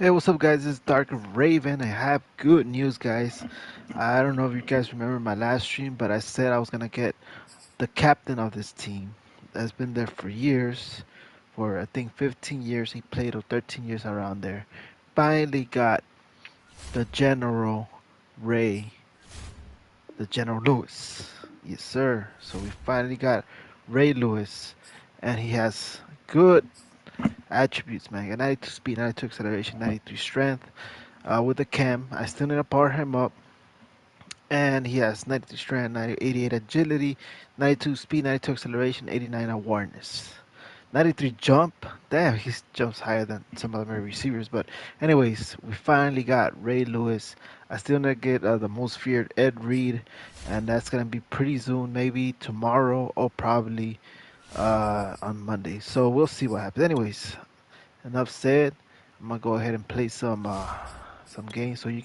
Hey, what's up, guys? This is Dark Raven. I have good news, guys. I don't know if you guys remember my last stream, but I said I was gonna get the captain of this team. That's been there for years, for I think 15 years. He played, or 13 years around there. Finally got the General Ray, the General Lewis. Yes, sir. So we finally got Ray Lewis, and he has good attributes, man. Got 92 speed, 92 acceleration, 93 strength. With the cam, I still need to power him up, and he has 93 strength, 88 agility, 92 speed, 92 acceleration, 89 awareness, 93 jump. Damn, he jumps higher than some of my receivers. But anyways, we finally got Ray Lewis. I still need to get the most feared Ed Reed, and that's gonna be pretty soon, maybe tomorrow or probably on Monday. So we'll see what happens. Anyways, enough said. I'm gonna go ahead and play some games so you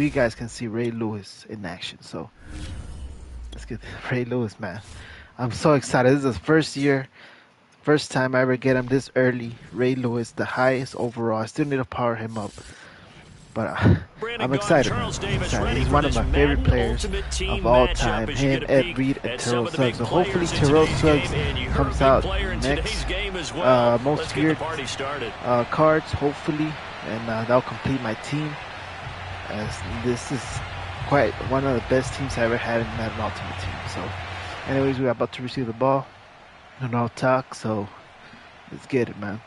guys can see Ray Lewis in action. So let's get Ray Lewis, man. I'm so excited. This is his first year, first time I ever get him this early. Ray Lewis, the highest overall. I still need to power him up, but I'm excited, man. I'm excited. He's one of my favorite players of all time. Him, Ed Reed, and Terrell Suggs. So hopefully Terrell Suggs comes out next. Most feared cards, hopefully, and that'll complete my team. As this is quite one of the best teams I ever had in Madden Ultimate Team. So, anyways, we're about to receive the ball. No talk, so let's get it, man.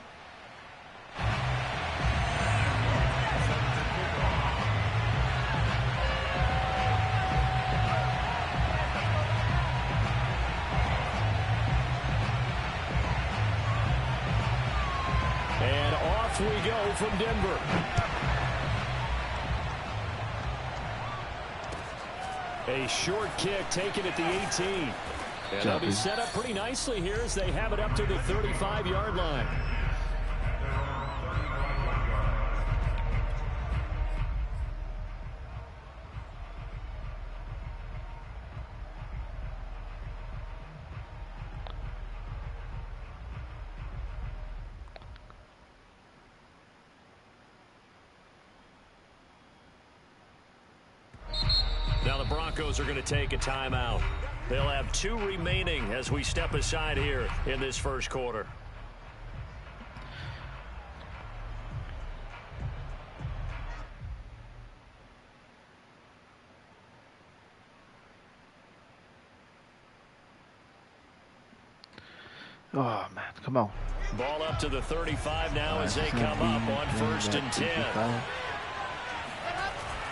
And off we go from Denver. A short kick taken at the 18. And they'll be set up pretty nicely here as they have it up to the 35-yard line. Now the Broncos are going to take a timeout. They'll have 2 remaining as we step aside here in this first quarter. Oh, man, come on. Ball up to the 35 now as they come up on 1st and 10.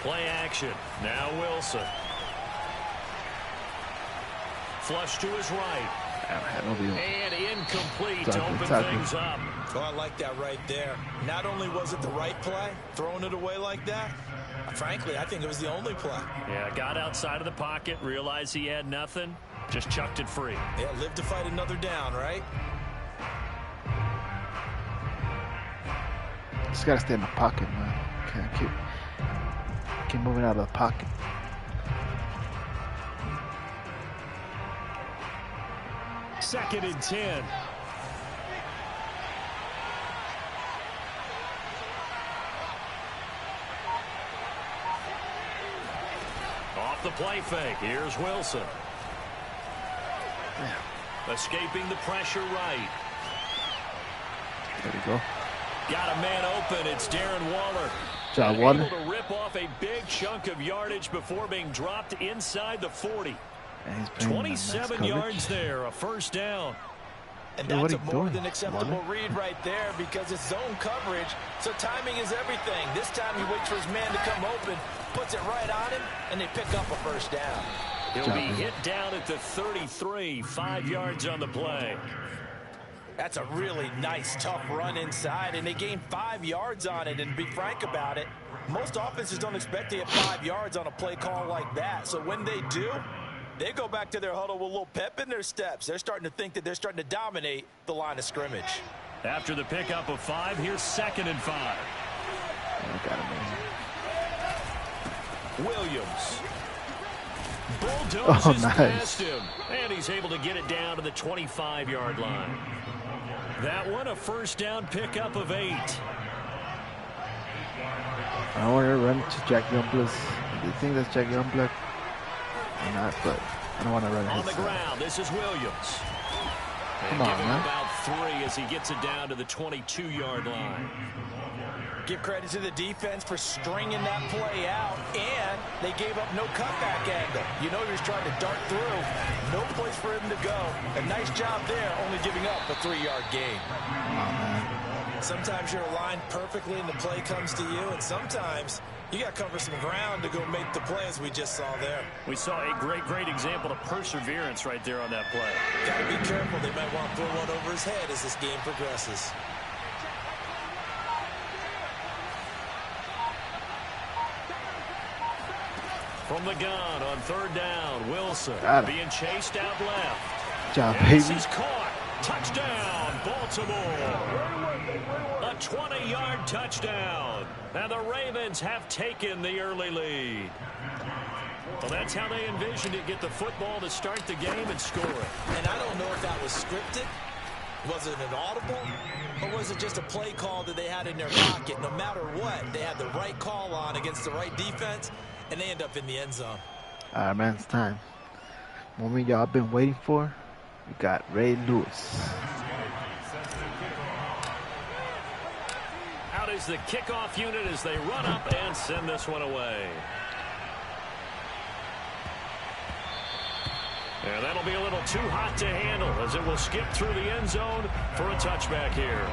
Play action. Now Wilson. Flush to his right. And incomplete to open things up. Oh, I like that right there. Not only was it the right play, throwing it away like that, frankly, I think it was the only play. Yeah, got outside of the pocket, realized he had nothing, just chucked it free. Yeah, live to fight another down, right? Just gotta stay in the pocket, man. Can't keep moving out of the pocket. Second and 10. Off the play fake. Here's Wilson. Yeah. Escaping the pressure right. There we go. Got a man open. It's Darren Waller. Waller. Able to rip off a big chunk of yardage before being dropped inside the 40. 27 yards there, a first down. And that's a more than acceptable read right there because it's zone coverage, so timing is everything. This time he waits for his man to come open, puts it right on him, and they pick up a first down. He'll be hit down at the 33, 5 yards on the play. That's a really nice, tough run inside, and they gained 5 yards on it. And to be frank about it, most offenses don't expect to get 5 yards on a play call like that. So when they do, they go back to their huddle with a little pep in their steps. They're starting to think that they're starting to dominate the line of scrimmage. After the pickup of 5, here's 2nd and 5. I got him. Williams. Bulldozes past him, and he's able to get it down to the 25-yard line. That one a first down pickup of 8. to Jack Youngblood's. They think that's Jack Youngblood or not, but I don't want to run on his the side. ground. This is Williams. Come on, give him man. about 3 as he gets it down to the 22-yard line. Give credit to the defense for stringing that play out, and they gave up no cutback angle. You know he was trying to dart through. No place for him to go. A nice job there, only giving up a 3-yard gain. Come on, man. Sometimes you're aligned perfectly and the play comes to you, and sometimes you got to cover some ground to go make the play, as we just saw there. We saw a great example of perseverance right there on that play. Got to be careful. They might want to throw one over his head as this game progresses. From the gun on 3rd down, Wilson being chased out left. Good job, This baby. is caught. Touchdown, Baltimore. A 20-yard touchdown. And the Ravens have taken the early lead. Well, that's how they envisioned it. Get the football to start the game and score it. And I don't know if that was scripted. Was it an audible? Or was it just a play call that they had in their pocket? No matter what, they had the right call on against the right defense, and they end up in the end zone. All right, man, it's time. Moment y'all been waiting for. We got Ray Lewis. Out is the kickoff unit as they run up and send this one away. And that'll be a little too hot to handle as it will skip through the end zone for a touchback here.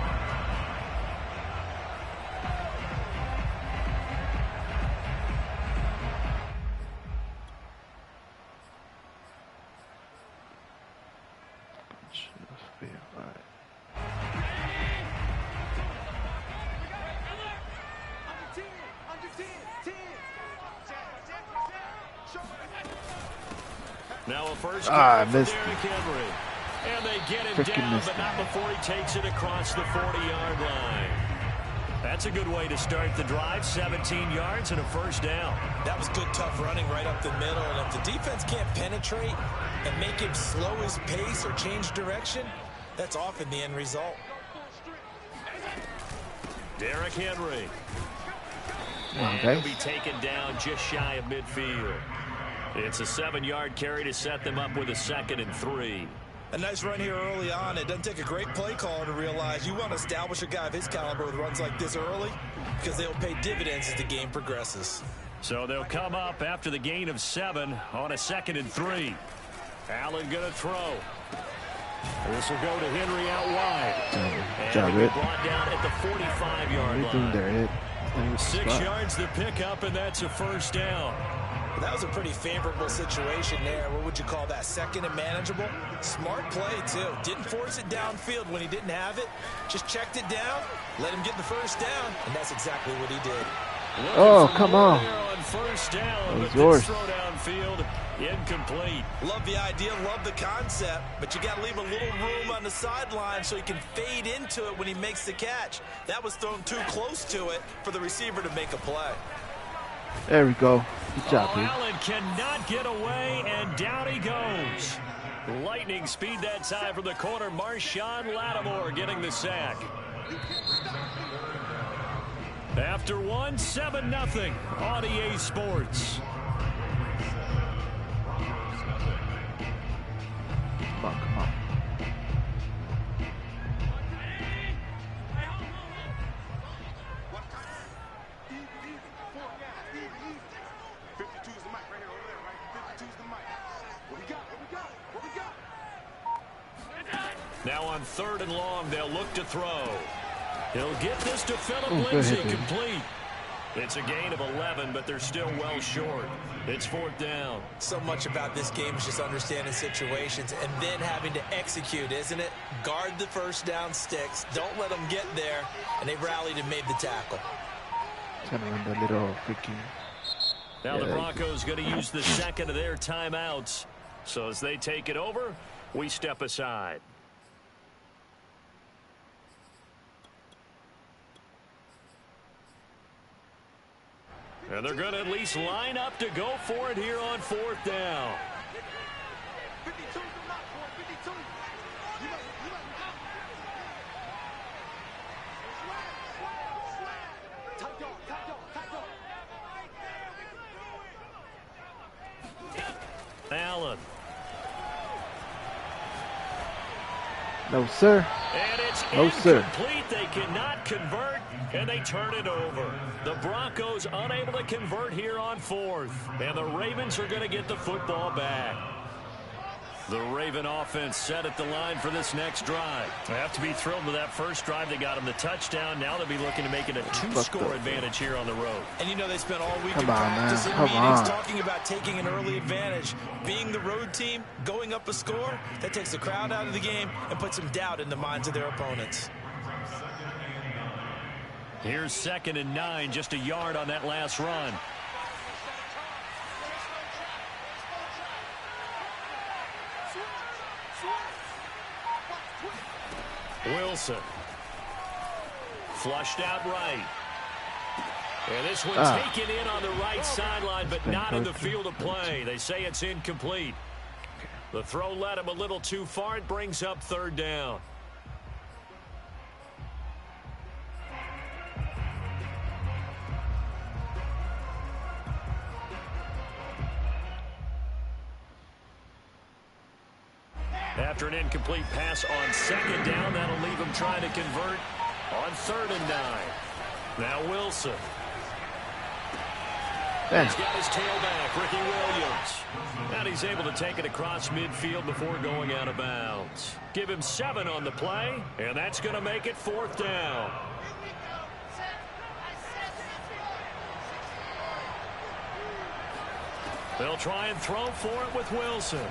Now a first I down for missed Derrick Henry. And they get him Freaking down, missed but not before he takes it across the 40-yard line. That's a good way to start the drive. 17 yards and a first down. That was good, tough running right up the middle. And if the defense can't penetrate and make him slow his pace or change direction, that's often the end result. Derrick Henry. Okay. He'll be taken down just shy of midfield. It's a 7-yard carry to set them up with a 2nd and 3. A nice run here early on. It doesn't take a great play caller to realize you want to establish a guy of his caliber with runs like this early because they'll pay dividends as the game progresses. So they'll come up after the gain of 7 on a 2nd and 3. Allen going to throw. This will go to Henry out wide. And he'll be brought down at the 45-yard line. 6 yards to pick up, and that's a first down. That was a pretty favorable situation there. What would you call that? 2nd and manageable? Smart play, too. Didn't force it downfield when he didn't have it. Just checked it down, let him get the first down, and that's exactly what he did. Oh, come on. First down, that was but yours. throw downfield, incomplete. Love the idea, love the concept, but you got to leave a little room on the sideline so he can fade into it when he makes the catch. That was thrown too close to it for the receiver to make a play. There we go. Good job, dude. Allen cannot get away, and down he goes. Lightning speed that time from the corner. Marshawn Lattimore getting the sack. After 7-0 on EA Sports. Come on, come on. Now on 3rd and long, they'll look to throw. He'll get this to Phillip Oh, Lindsay, ahead, complete. It's a gain of 11, but they're still well short. It's 4th down. So much about this game is just understanding situations and then having to execute, isn't it? Guard the first down sticks. Don't let them get there. And they rallied and made the tackle. Kind of run the little freaking. Now the Broncos going to use the 2nd of their timeouts. So as they take it over, we step aside. And they're going to at least line up to go for it here on 4th down. Allen. No, sir. And it's no, sir. Incomplete. They cannot convert, and they turn it over. The Broncos unable to convert here on 4th, and the Ravens are going to get the football back. The Raven offense set at the line for this next drive. They have to be thrilled with that first drive. They got them the touchdown. Now they'll be looking to make it a 2-score advantage here on the road. And you know they spent all week in practice and meetings talking about taking an early advantage. Being the road team, going up a score, that takes the crowd out of the game and puts some doubt in the minds of their opponents. Here's 2nd and 9, just a yard on that last run. Wilson. Flushed out right. And this one taken in on the right sideline, but not in the field of play. They say it's incomplete. The throw led him a little too far. It brings up 3rd down. After an incomplete pass on 2nd down, that'll leave him trying to convert on 3rd and 9. Now Wilson. He's got his tailback, Ricky Williams. And he's able to take it across midfield before going out of bounds. Give him 7 on the play, and that's going to make it 4th down. They'll try and throw for it with Wilson.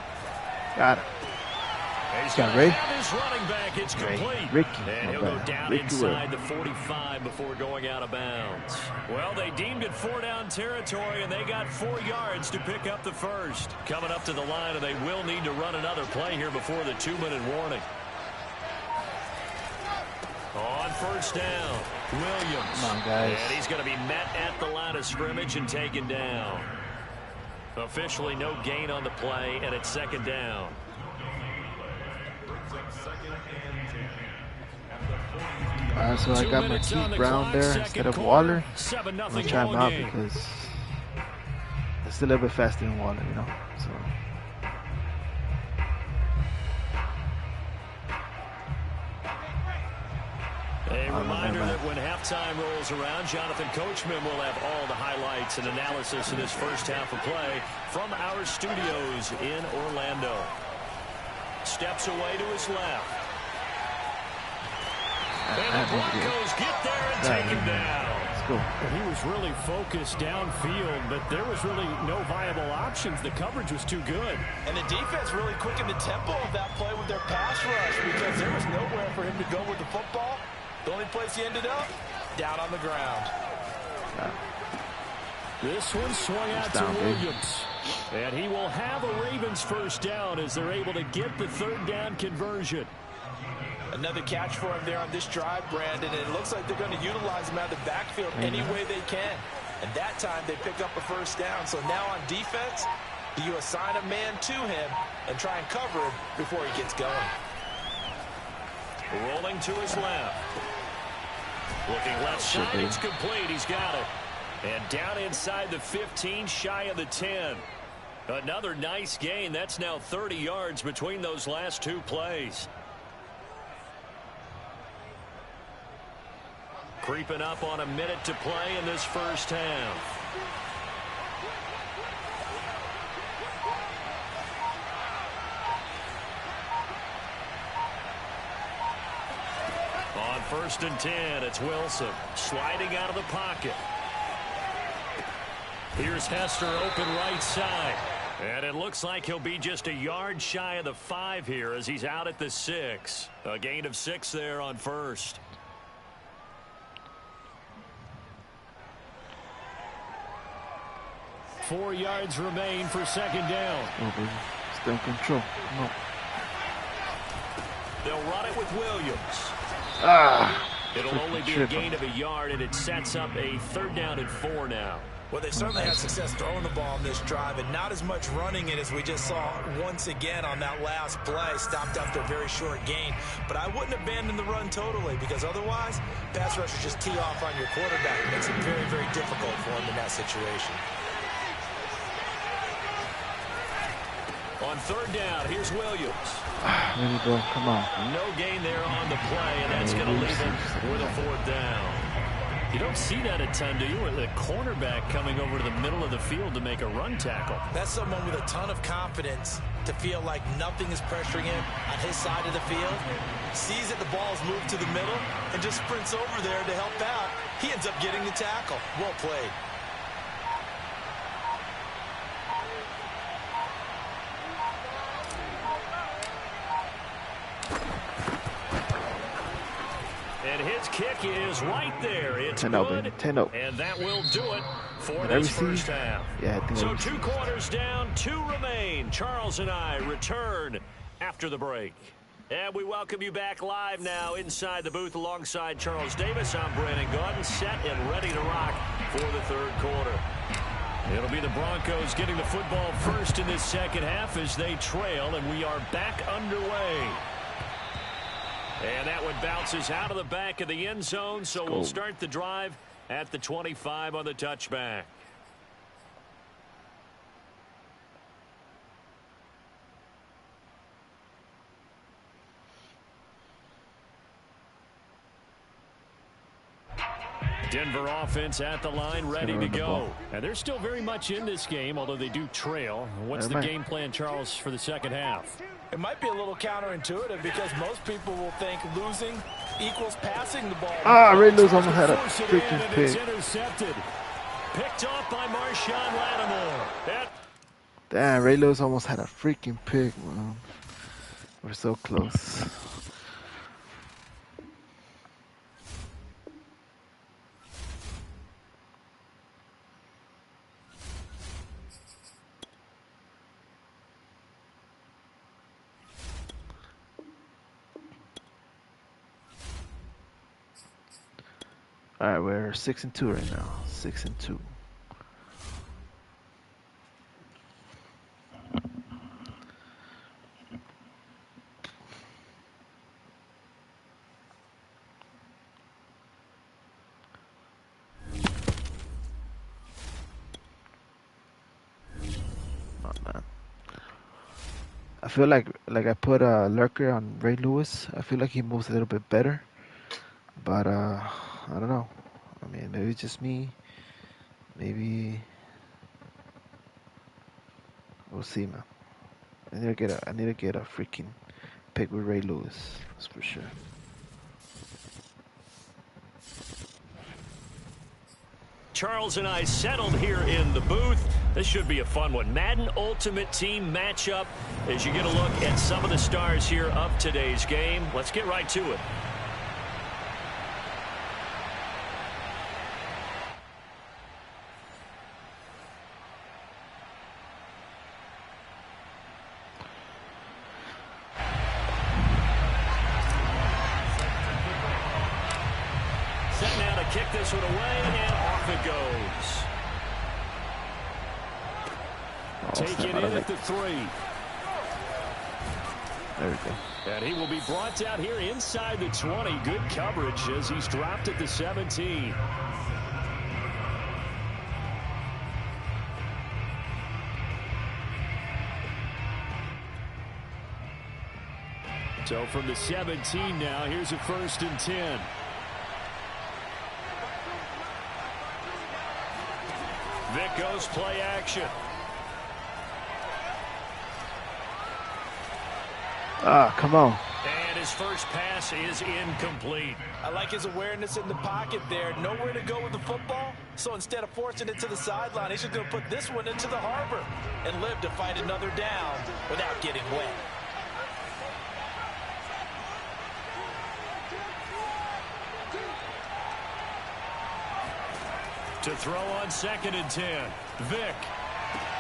Got it. He's going to have his running back. It's complete. Ricky. And he'll go down inside the 45 before going out of bounds. Well, they deemed it 4-down territory, and they got 4 yards to pick up the first. Coming up to the line, and they will need to run another play here before the 2-minute warning. On 1st down, Williams. Come on, guys. And he's going to be met at the line of scrimmage and taken down. Officially no gain on the play, and it's 2nd down. So I got Marquise Brown there instead of Waller. I'm going to try him out because it's a little bit faster than Waller, you know. So. A reminder that when halftime rolls around, Jonathan Coachman will have all the highlights and analysis of this first half of play from our studios in Orlando. Steps away to his left. And the Broncos get there and take him down. He was really focused downfield, but there was really no viable options. The coverage was too good. And the defense really quickened the tempo of that play with their pass rush because there was nowhere for him to go with the football. The only place he ended up, down on the ground. This one swung out to Williams. And he will have a Ravens first down as they're able to get the 3rd down conversion. Another catch for him there on this drive, Brandon, and it looks like they're going to utilize him out of the backfield any way they can. And that time they pick up a first down. So now on defense, you assign a man to him and try and cover him before he gets going. Rolling to his left. Looking left side, it's complete. He's got it. And down inside the 15, shy of the 10. Another nice gain. That's now 30 yards between those last 2 plays. Creeping up on a minute to play in this first half. On 1st and 10, it's Wilson sliding out of the pocket. Here's Hester open right side. And it looks like he'll be just a yard shy of the 5 here as he's out at the 6. A gain of 6 there on 1st. Four yards remain for 2nd down. Still in control. No. They'll run it with Williams. It'll only be a gain of a yard, and it sets up a 3rd down and 4 now. Well, they certainly had success throwing the ball on this drive, and not as much running it as we just saw once again on that last play. Stopped after a very short gain. But I wouldn't abandon the run totally, because otherwise, pass rushers just tee off on your quarterback. It makes it very, very difficult for him in that situation. On third down, here's Williams. Really, bro? Come on. No gain there on the play, and that's going to leave him with a fourth down. You don't see that a ton, do you? With a cornerback coming over to the middle of the field to make a run tackle. That's someone with a ton of confidence to feel like nothing is pressuring him on his side of the field. Sees that the ball is moved to the middle and just sprints over there to help out. He ends up getting the tackle. Well played. And his kick is right there. It's 10-0, good, baby. 10-0. and that will do it for Did this first half. Yeah, I think so 2 quarters down, 2 remain. Charles and I return after the break. And we welcome you back live now inside the booth alongside Charles Davis. I'm Brandon Gaudin, set and ready to rock for the third quarter. It'll be the Broncos getting the football first in this second half as they trail, and we are back underway. And that one bounces out of the back of the end zone, so we'll start the drive at the 25 on the touchback. Denver offense at the line, ready to go. And they're still very much in this game, although they do trail. What's the game plan, Charles, for the second half? It might be a little counterintuitive because most people will think losing equals passing the ball. Ray Lewis almost had a freaking pick. Intercepted. Picked off by Marshawn Lattimore. Damn, Ray Lewis almost had a freaking pick, man. We're so close. All right, we're 6-2 right now. 6-2. Oh, man. I feel like I put a lurker on Ray Lewis. I feel like he moves a little bit better, but I don't know. I mean, maybe it's just me. Maybe we'll see, man. I need to get a freaking pick with Ray Lewis. That's for sure. Charles and I settled here in the booth. This should be a fun one. Madden Ultimate Team matchup as you get a look at some of the stars here of today's game. Let's get right to it. Set now to kick this one away, and off it goes. Take it in at the 3. There we go. And he will be brought down here inside the 20. Good coverage as he's dropped at the 17. So from the 17 now, here's a 1st and 10. Vic goes play action. Come on. And his first pass is incomplete. I like his awareness in the pocket there. Nowhere to go with the football. So instead of forcing it to the sideline, he's just going to put this one into the harbor and live to fight another down without getting wet. To throw on 2nd and 10. Vic.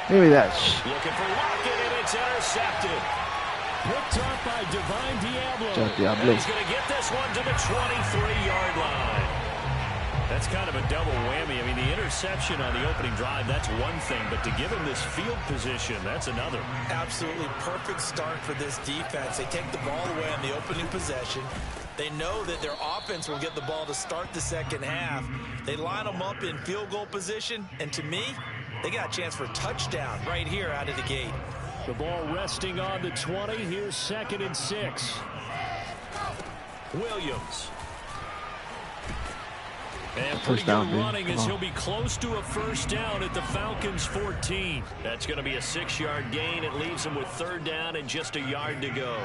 Give me that. Looking for Lockett, and it's intercepted. Picked up by Divine Diablo. And he's going to get this one to the 23-yard line. That's kind of a double whammy. I mean, the interception on the opening drive, that's one thing. But to give him this field position, that's another. Absolutely perfect start for this defense. They take the ball away on the opening possession. They know that their offense will get the ball to start the second half. They line them up in field goal position. And to me, they got a chance for a touchdown right here out of the gate. The ball resting on the 20. Here's 2nd and 6. Williams. And pretty good running as he'll be close to a first down at the Falcons' 14. That's going to be a 6-yard gain. It leaves him with 3rd down and just a yard to go.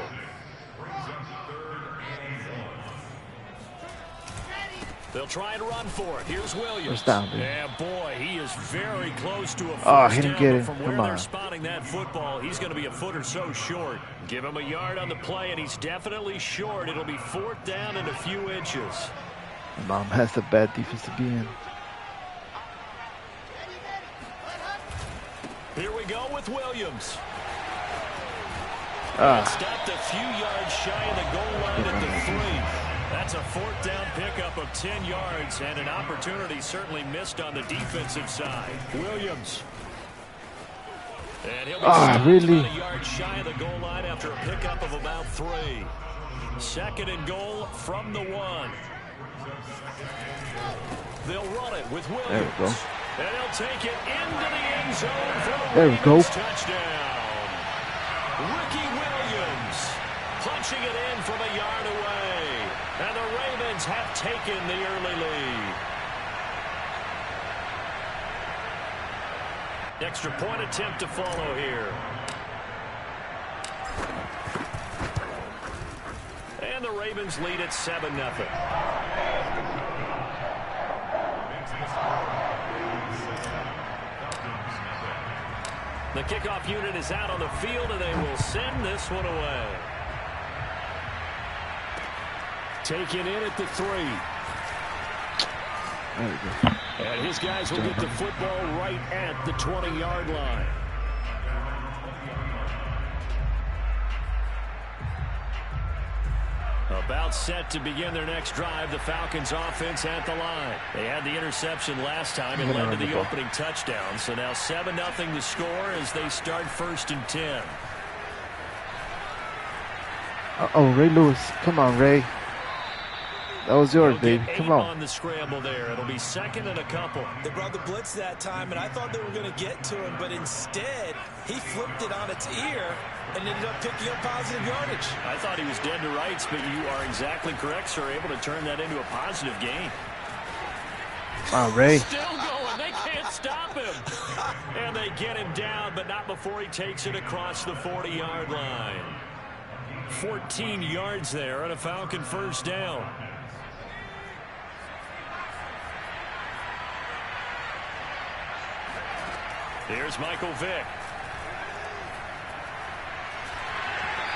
They'll try and run for it. Here's Williams. And boy, he is very close to a first down. But from where they're spotting that football, he's going to be a foot or so short. Give him a yard on the play, and he's definitely short. It'll be 4th down and a few inches. Mom has a bad defense to be in. Here we go with Williams. Stopped a few yards shy of the goal line at the 3. That's a 4th down pickup of 10 yards and an opportunity certainly missed on the defensive side. Williams. And he'll be stopped really? about a yard shy of the goal line after a pickup of about 3. 2nd and goal from the 1. They'll run it with Williams. There we go. And he'll take it into the end zone for the there we go. Touchdown. Ricky Williams punching it in from a yard away. And the Ravens have taken the early lead. Extra point attempt to follow here. And the Ravens lead at 7-0. The kickoff unit is out on the field, and they will send this one away. Taken in at the 3. There we go. And his guys will get the football right at the 20-yard line. About set to begin their next drive, the Falcons offense at the line. They had the interception last time and led to the opening touchdown. So now 7-0 the score as they start 1st and 10. Uh-oh, Ray Lewis. Come on, Ray. That was yours, baby. Come on. On the scramble there. It'll be 2nd and a couple. They brought the blitz that time, and I thought they were going to get to him, but instead he flipped it on its ear and ended up picking up positive yardage. I thought he was dead to rights, but you are exactly correct, sir. Able to turn that into a positive gain. Wow, Ray. Still going. They can't stop him. And they get him down, but not before he takes it across the 40-yard line. 14 yards there on a Falcon first down. Here's Michael Vick.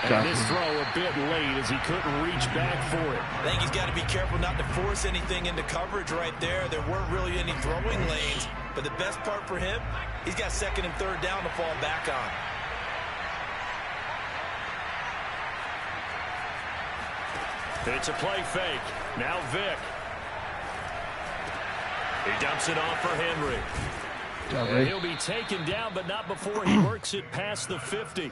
And this throw a bit late as he couldn't reach back for it. I think he's got to be careful not to force anything into coverage right there. There weren't really any throwing lanes, but the best part for him, he's got 2nd and 3rd down to fall back on. It's a play fake. Now Vick. He dumps it off for Henry. And he'll be taken down, but not before he works it past the 50.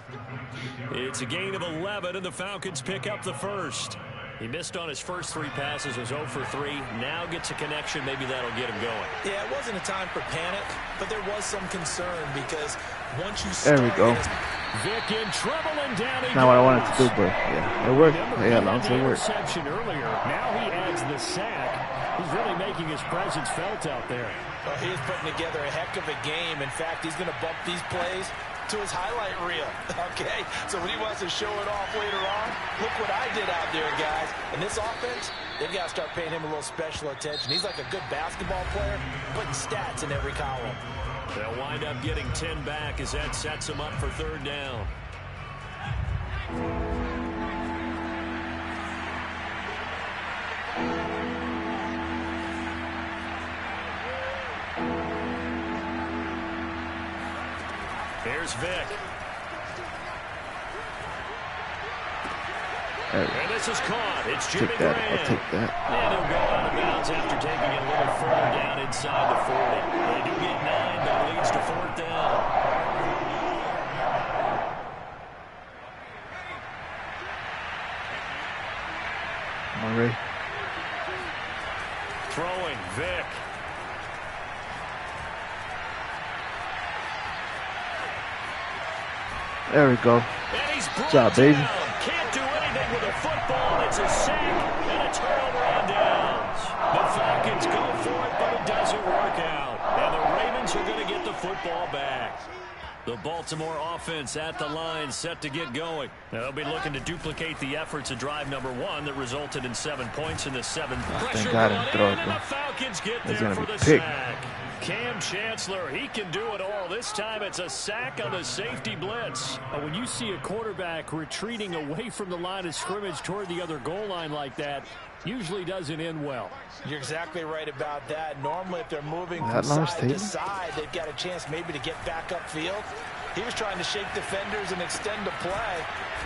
It's a gain of 11, and the Falcons pick up the 1st. He missed on his first 3 passes, was 0 for 3. Now gets a connection. Maybe that'll get him going. Yeah, it wasn't a time for panic, but there was some concern because once you start... There we go. Vick in trouble, and down he Not what I wanted goes. to do, but yeah, it worked. Yeah, Alonso, it worked. Interception earlier. Now he adds the sack. He's really making his presence felt out there. Well, he is putting together a heck of a game. In fact, he's going to bump these plays to his highlight reel. Okay, so when he wants to show it off later on, look what I did out there, guys. And this offense, they've got to start paying him a little special attention. He's like a good basketball player, putting stats in every column. They'll wind up getting 10 back as that sets them up for 3rd down. Here's Vick. And this is caught. It's Jimmy Graham. I'll take that. And he'll go out of bounds after taking it a little further down inside the 40. They do get 9, but it leads to 4th down. Come on, Ray. Throwing, Vick. There we go. And he's Good job, baby. Can't do anything with a football. It's a sack and a turnover on downs. The Falcons go for it, but it doesn't work out. And the Ravens are going to get the football back. The Baltimore offense at the line, set to get going. They'll be looking to duplicate the efforts of drive number 1 that resulted in 7 points in the 7th. Thank God I didn't throw it, And bro. the Falcons get He's there gonna for be the picked. sack. Cam Chancellor, he can do it all. This time it's a sack on the safety blitz. When you see a quarterback retreating away from the line of scrimmage toward the other goal line like that, usually doesn't end well. You're exactly right about that. Normally, if they're moving That from long side to statement? side, they've got a chance maybe to get back upfield. He was trying to shake defenders and extend the play,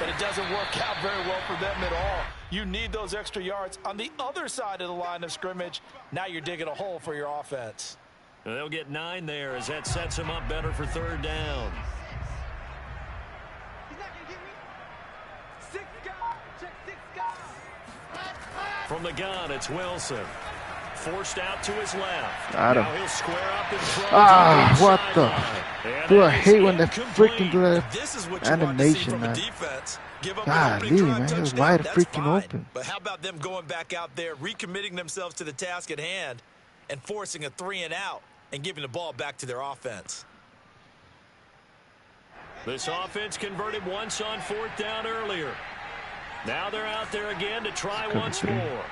but it doesn't work out very well for them at all. You need those extra yards on the other side of the line of scrimmage. Now you're digging a hole for your offense. They'll get 9 there as that sets them up better for 3rd down. From the gun, it's Wilson. Forced out to his left. Got him. Now he'll square up and throw Ah, deep what sideline. And Dude, I that is hate when they incomplete. freaking do that This is what you want to see animation, from a man. defense. Give up God, an opening drive man, he was touchdown, wide that's freaking fine. open. But how about them going back out there, recommitting themselves to the task at hand, and forcing a 3 and out, and giving the ball back to their offense? This offense converted once on 4th down earlier. Now they're out there again to try once more.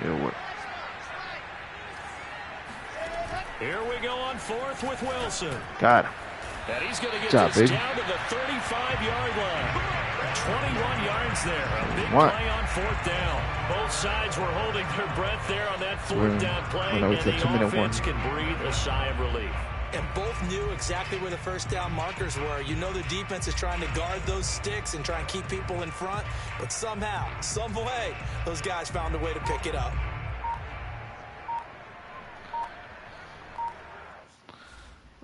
It'll work. Here we go on 4th with Wilson. Got him. And he's going to get Job, this baby. down to the 35-yard line. 21 yards there. A big What? play on 4th down. Both sides were holding their breath there on that 4th We're- down play, well, no, and it's a the 2-minute offense one. can breathe a sigh of relief. And both knew exactly where the first down markers were. You know the defense is trying to guard those sticks and try and keep people in front. But somehow, some way, those guys found a way to pick it up.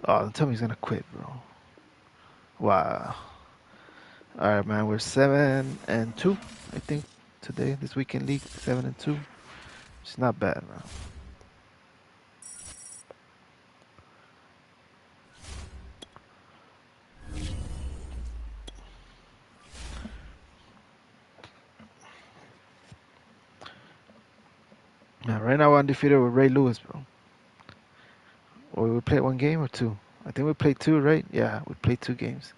Oh, don't tell me he's gonna quit, bro. Wow. All right, man. We're 7-2, I think, today. This weekend league, 7-2. It's not bad, man. Now, right now we're undefeated with Ray Lewis, bro. Or we played 1 game or 2? I think we played 2, right? Yeah, we played 2 games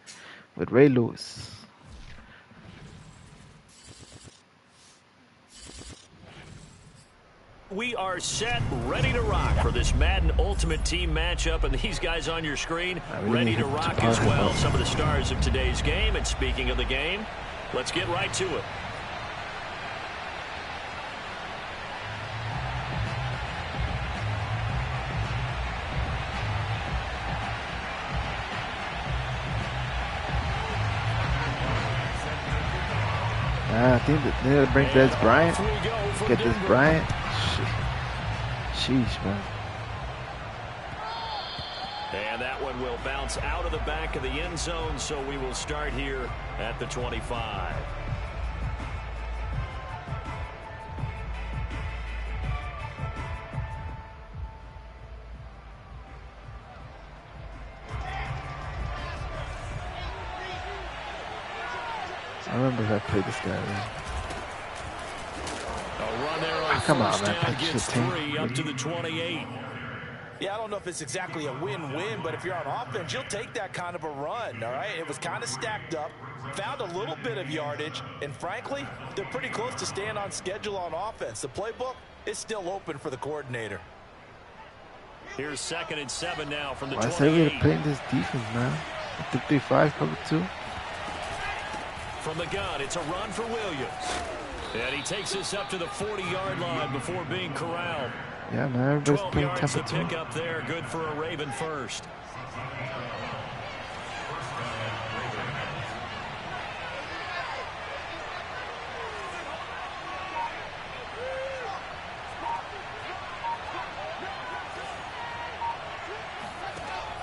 with Ray Lewis. We are set, ready to rock for this Madden Ultimate Team matchup, and these guys on your screen ready to rock as well. Some of the stars of today's game, and speaking of the game, let's get right to it. I think that they gotta bring Des Bryant. Get this Bryant. Sheesh, man. And that one will bounce out of the back of the end zone, so we will start here at the 25. I remember if I played this guy. Right? A run there on Come on, first man. down Pitch gets the team. 3 up to the 28. Yeah, I don't know if it's exactly a win-win, but if you're on offense, you'll take that kind of a run, all right? It was kind of stacked up, found a little bit of yardage, and frankly, they're pretty close to staying on schedule on offense. The playbook is still open for the coordinator. Here's 2nd and 7 now from the Well, I said we 28. were playing this defense, man. 3-5, cover 2. From the gun, it's a run for Williams. And he takes this up to the 40-yard line before being corralled. Yeah, man. Everybody's 12 playing yards to temper 2. pick up there. Good for a Raven first.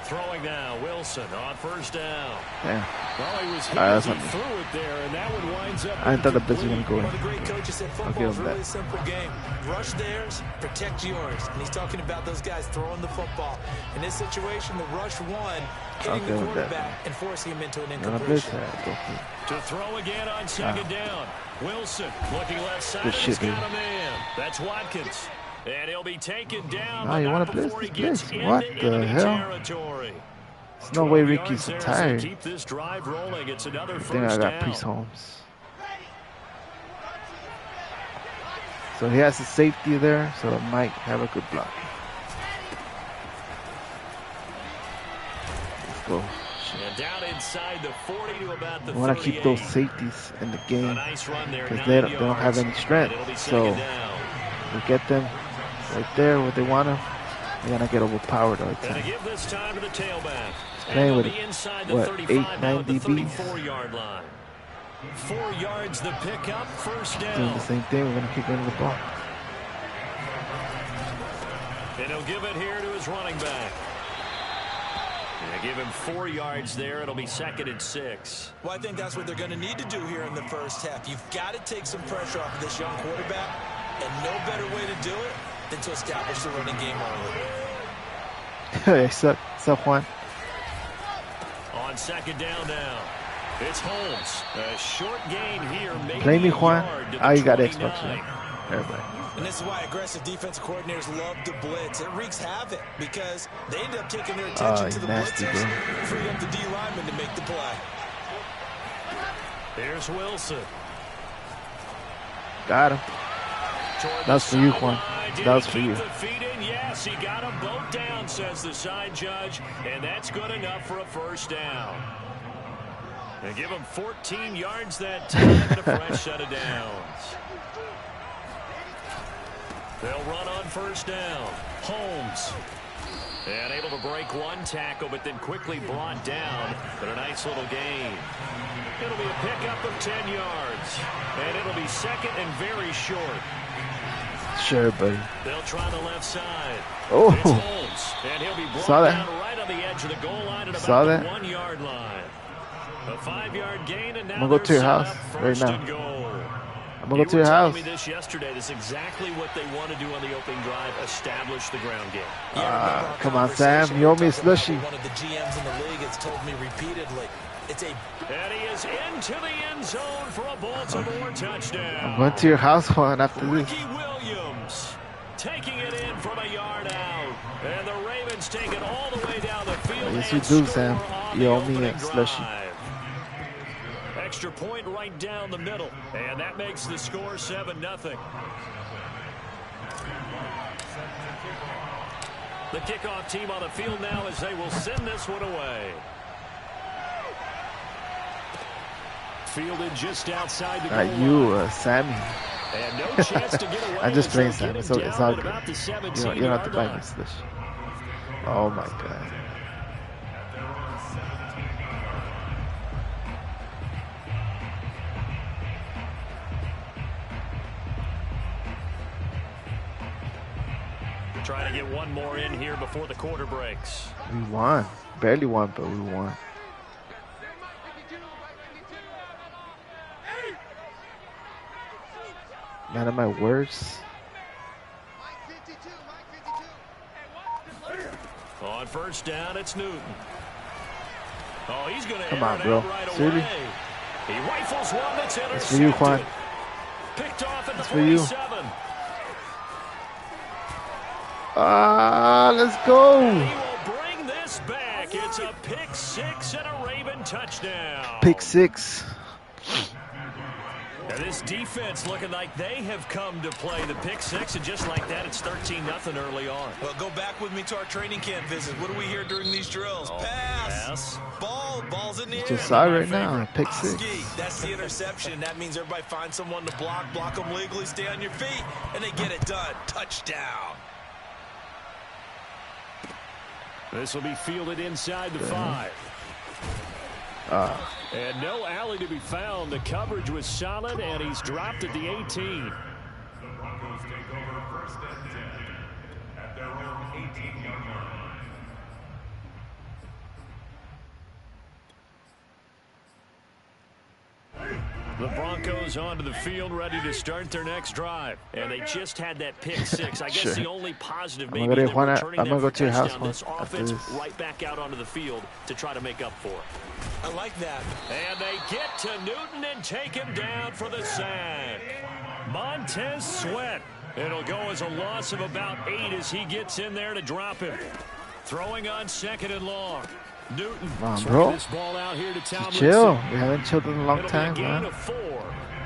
Throwing now, Wilson on first down. Yeah. Well, he was That's not me. through it there, and that one winds up. I thought the blitz was going to go in. One of the great coaches said football's a really simple game. Rush theirs, protect yours. And he's talking about those guys throwing the football. In this situation, the rush one, hitting the quarterback and forcing him into an incompletion. To throw again on second down. Wilson looking left side. He's got a man. That's Watkins. And he'll be taken down. Oh, you want to blitz this blitz? What the hell? Territory. There's no way Ricky's tired. Keep this drive rolling. It's another I think I got Priest Holmes. So he has a safety there, so it might have a good block. Let's go. And down inside the 40 to about the 38. I want to keep those safeties in the game because they don't have any strength. So we get them right there where they want them. They're going to get overpowered all the time. Give this time to the tailback. He's playing with, what, 8, 9 DBs? 4-yard line. 4 yards the pickup, first down. Doing the same thing. We're going to kick into the ball. And he'll give it here to his running back. And give him 4 yards there. It'll be second and 6. Well, I think that's what they're going to need to do here in the first half. You've got to take some pressure off of this young quarterback, and no better way to do it than to establish the running game early. Hey, sup, Juan? On second down now. It's Holmes. A short gain here. Play me, Juan. Oh, you got XboxOne. Everybody. And this is why aggressive defensive coordinators love to blitz. It wreaks havoc because they end up taking their attention to the blitzers, freeing up the D lineman to make the play. There's Wilson. Got him. That was for you, Juan. That was for you. Yes, he got them both down, says the side judge, and that's good enough for a first down. They give him 14 yards that time and a fresh set of downs. They'll run on first down. Holmes. And able to break one tackle, but then quickly brought down. But a nice little gain. It'll be a pickup of 10 yards. And it'll be second and very short. Sure, buddy. They'll try the left side. Oh. It's Holmes. And he'll be brought down right on the edge of the goal line at about the 1 yard line. A 5-yard gain, and now I'm going to go to your house right now. I'm going to go to your house. You were telling me this yesterday. This is exactly what they want to do on the opening drive, establish the ground game. Come on, Sam. You owe me a slushie. One of the GMs in the league has told me repeatedly. And he is into the end zone for a Baltimore touchdown. I'm going to your house, Juan, after this. Ricky Williams taking it in from a yard out. And the Ravens take it all the way down the field. Yes, you do, Sam. You owe me a slushie. Extra point right down the middle. And that makes the score 7-0. The kickoff team on the field now as they will send this one away. Fielded just outside the goal you, Sammy. And no chance to get away. I'm just playing Sammy, so it's all good. You don't have to buy me slush. Oh my god. Trying to get one more in here before the quarter breaks. We won. Barely won, but we won. None of my words. On first down, it's Newton. Oh, he's going to come on, bro. Right Seriously? He rifles one that's intercepted. It's for you, Juan. Picked off at the 47. For you. Let's go. And he will bring this back. It's a pick six and a Raven touchdown. Pick six. Now this defense looking like they have come to play the pick six, and just like that, it's 13-0 early on. Well, go back with me to our training camp visit. What do we hear during these drills? Pass. Ball's in the air. Just saw right now. Pick six. That's the interception. That means everybody finds someone to block them legally, stay on your feet, and they get it done. Touchdown. This will be fielded inside the 5. And no alley to be found. The coverage was solid, and he's dropped at the 18. The Broncos onto the field, ready to start their next drive. And they just had that pick six. I guess the only positive maybe they're returning that for touchdown. This offense right back out onto the field to try to make up for it. I like that. And they get to Newton and take him down for the sack. Montez Sweat. It'll go as a loss of about 8 as he gets in there to drop him. Throwing on 2nd and long. Newton. Come on, bro. This ball out here to chill. We haven't chilled in a long time, It'll be a gain man. of 4.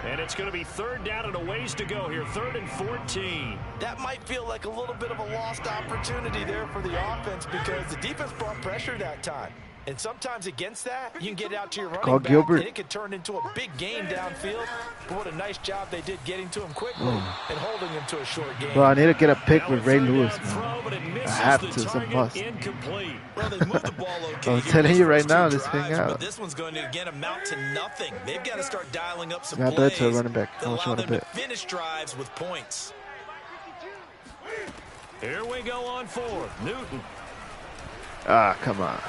And it's going to be 3rd down and a ways to go here. 3rd and 14. That might feel like a little bit of a lost opportunity there for the offense because the defense brought pressure that time. And sometimes against that, you can get out to your running back, and it could turn into a big game downfield. But what a nice job they did getting to him quickly and holding him to a short game. Bro, I need to get a pick with Ray Lewis, man. I have to. It's a must. Well, they moved the ball okay. I'm telling you right now, this thing out. But this one's going to, again, amount to nothing. They've got to start dialing up some plays plays to a running back. that allow them to finish drives with points. Here we go on 4th. Newton. Ah, come on.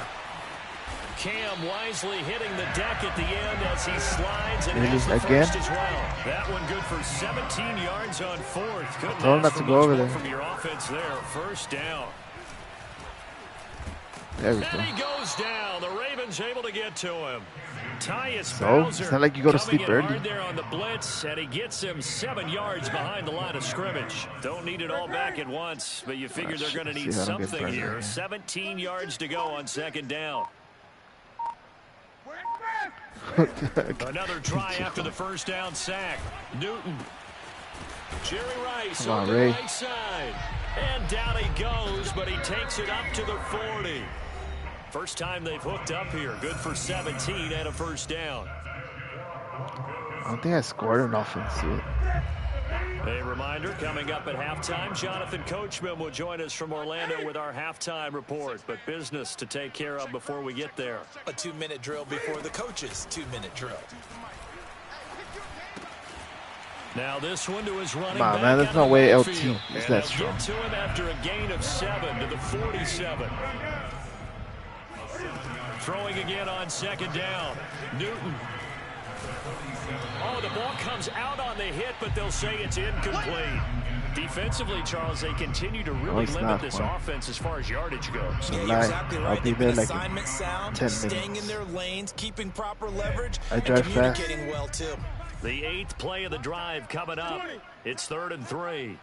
Cam wisely hitting the deck at the end as he slides and has the again? first as well. That one good for 17 yards on 4th. Couldn't Told him not ask to for go much over more there. from your offense there. 1st down. There we go. And he goes down. The Ravens able to get to him. Tyus So, Bowser it's not like you go to sleep coming in early. hard there on the blitz, and he gets him 7 yards behind the line of scrimmage. Don't need it all back at once, but you figure they're going to need something here. 17 yards to go on 2nd down. Another try after the 1st down sack. Newton. Jerry Rice on the right side. And down he goes, but he takes it up to the 40. First time they've hooked up here. Good for 17 and a 1st down. I don't think I scored an offense yet. A reminder, coming up at halftime, Jonathan Coachman will join us from Orlando with our halftime report. But business to take care of before we get there. A 2-minute drill before the coach's 2-minute drill. Now this one to his running Nah, back. man, there's no way LT field. is that strong. Get to him after a gain of 7 to the 47. Throwing again on 2nd down. Newton. Oh, the ball comes out on the hit, but they'll say it's incomplete. Defensively, Charles, they continue to really limit this offense as far as yardage goes. Yeah, you're exactly right. I'll be there like assignment sound, 10 staying minutes. in their lanes, keeping proper leverage, I drive and communicating fast. well, too. The 8th play of the drive coming up. It's 3rd and 3.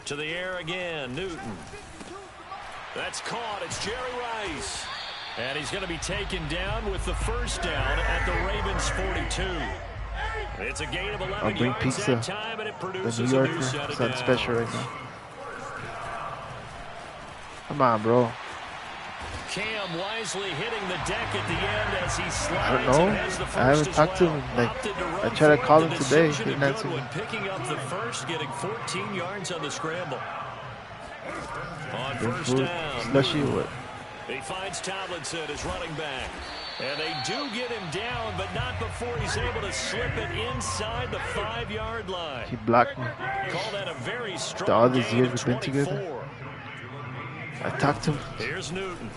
To the air again, Newton. That's caught. It's Jerry Rice. And he's going to be taken down with the 1st down at the Ravens 42. It's a gain of 11 yards pizza. that time, and it The produces New a new Yorker, set of something downs. special right now. Come on, bro. Cam wisely hitting the deck at the end as he slides. I don't know. And has the I first haven't as talked to well. him. Like, Opted to I run tried to call for him the today. He decision. didn't A answer good me. one, picking up the first, getting 14 yards on the scramble. On 1st down, Slushy what? he finds Tomlinson as running back. And they do get him down, but not before he's able to slip it inside the 5-yard line. He blocked me. Call that a very strong All these gain years of we've been 24. together. I talked to him. Here's Newton.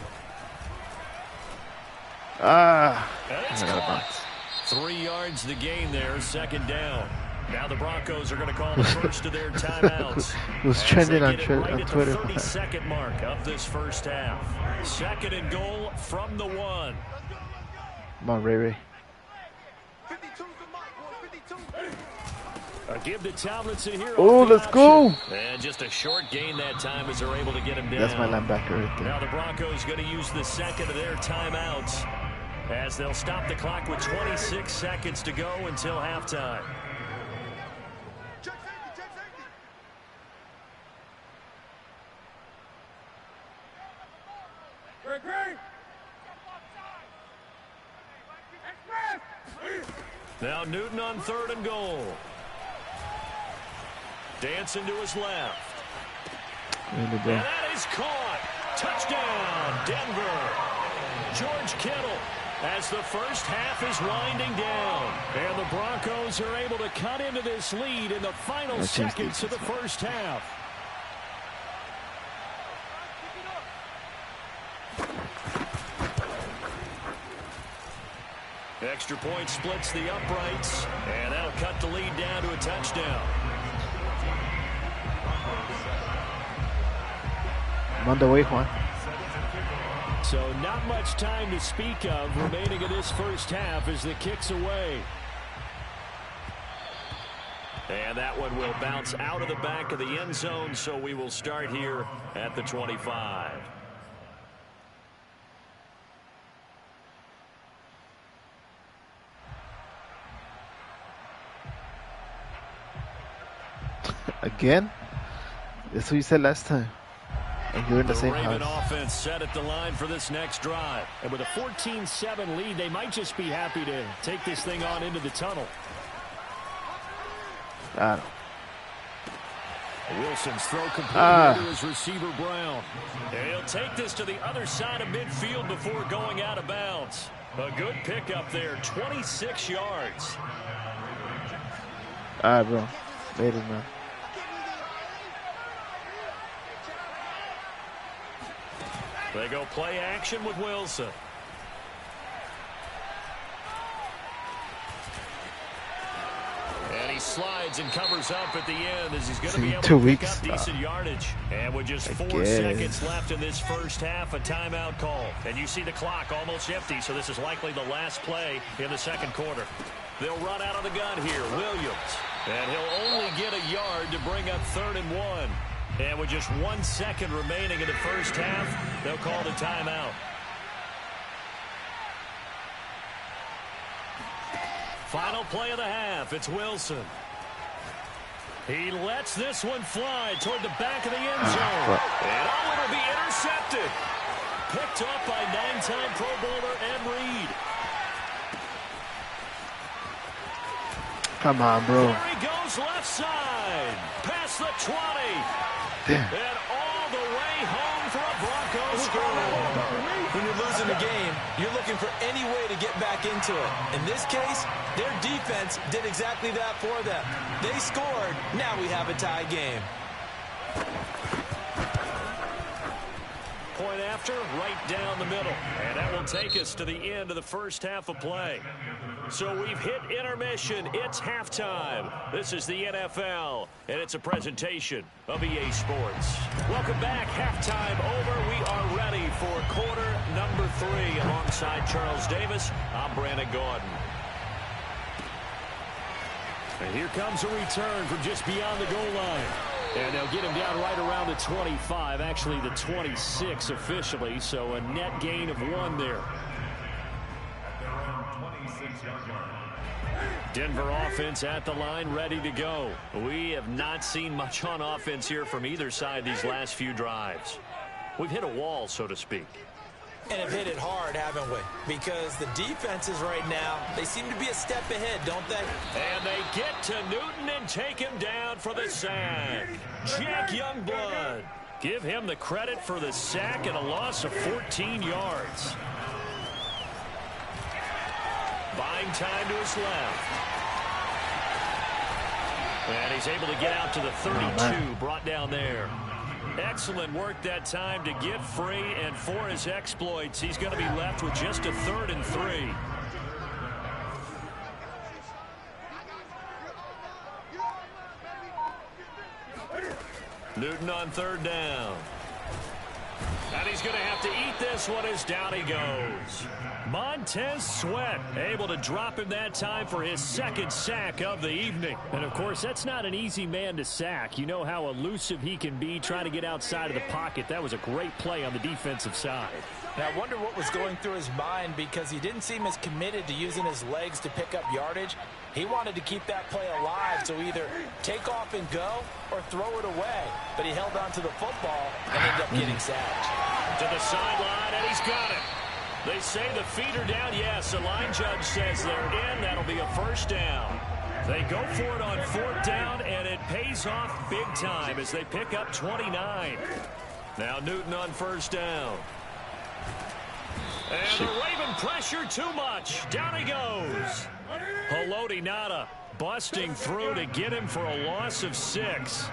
Ah. That's I got a caught. bounce. 3 yards the gain there, 2nd down. Now the Broncos are going to call the first of their timeouts. It was trending on Twitter. Right at the 32nd mark of this 1st half. 2nd and goal from the 1. Come on, Ray Ray. A give to Tomlinson here. Oh, let's go. And just a short gain that time as they're able to get him down. That's my linebacker right there. Now the Broncos going to use the 2nd of their timeouts as they'll stop the clock with 26 seconds to go until halftime. Now Newton on 3rd and goal. Dancing to his left. And that is caught. Touchdown, Denver. George Kittle as the 1st half is winding down. And the Broncos are able to cut into this lead in the final seconds of the 1st half. extra point splits the uprights, and that'll cut the lead down to a touchdown. I'm on the way, Juan. So not much time to speak of remaining in this first half as the kick's away. And that one will bounce out of the back of the end zone, so we will start here at the 25. Again? That's what you said last time. And you're in the same Raven house. offense set at the line for this next drive. And with a 14-7 lead, they might just be happy to take this thing on into the tunnel. Wilson's throw completed to his receiver, Brown. And he'll take this to the other side of midfield before going out of bounds. A good pickup there, 26 yards. Bro. Made it, man. They go play action with Wilson. And he slides and covers up at the end as he's going to be able to pick up decent yardage. And with just 4 seconds left in this first half, a timeout call. And you see the clock almost empty, so this is likely the last play in the second quarter. They'll run out of the gun here, Williams. And he'll only get a yard to bring up 3rd and 1. And with just 1 second remaining in the first half, they'll call the timeout. Final play of the half, it's Wilson. He lets this one fly toward the back of the end zone. And it'll be intercepted. Picked up by 9-time Pro Bowler Ed Reed. Come on, bro. There he goes left side. Past the 20. Damn. And all the way home for a Broncos score. When you're losing the game, you're looking for any way to get back into it. In this case, their defense did exactly that for them. They scored. Now we have a tie game. Point after, right down the middle. And that will take us to the end of the first half of play. So we've hit intermission. It's halftime. This is the NFL, and it's a presentation of EA Sports. Welcome back. Halftime over. We are ready for quarter number 3. Alongside Charles Davis, I'm Brandon Gordon. And here comes a return from just beyond the goal line. And they'll get him down right around the 25, actually the 26 officially, so a net gain of 1 there. Denver offense at the line, ready to go. We have not seen much on offense here from either side these last few drives. We've hit a wall, so to speak. And have hit it hard, haven't we? Because the defenses right now, they seem to be a step ahead, don't they? And they get to Newton and take him down for the sack. Jack Youngblood. Give him the credit for the sack and a loss of 14 yards. Buying time to his left. And he's able to get out to the 32, brought down there. Excellent work that time to get free, and for his exploits, he's going to be left with just a 3rd and 3. Newton on 3rd down. And he's going to have to eat this one as down he goes. Montez Sweat able to drop him that time for his 2nd sack of the evening. And, of course, that's not an easy man to sack. You know how elusive he can be trying to get outside of the pocket. That was a great play on the defensive side. Now, I wonder what was going through his mind because he didn't seem as committed to using his legs to pick up yardage. He wanted to keep that play alive, so either take off and go or throw it away. But he held on to the football and ended up getting sacked. To the sideline, and he's got it. They say the feet are down. Yes, the line judge says they're in. That'll be a 1st down. They go for it on 4th down, and it pays off big time as they pick up 29. Now Newton on 1st down. And the Raven pressure too much. Down he goes. Haloti Ngata busting through to get him for a loss of 6.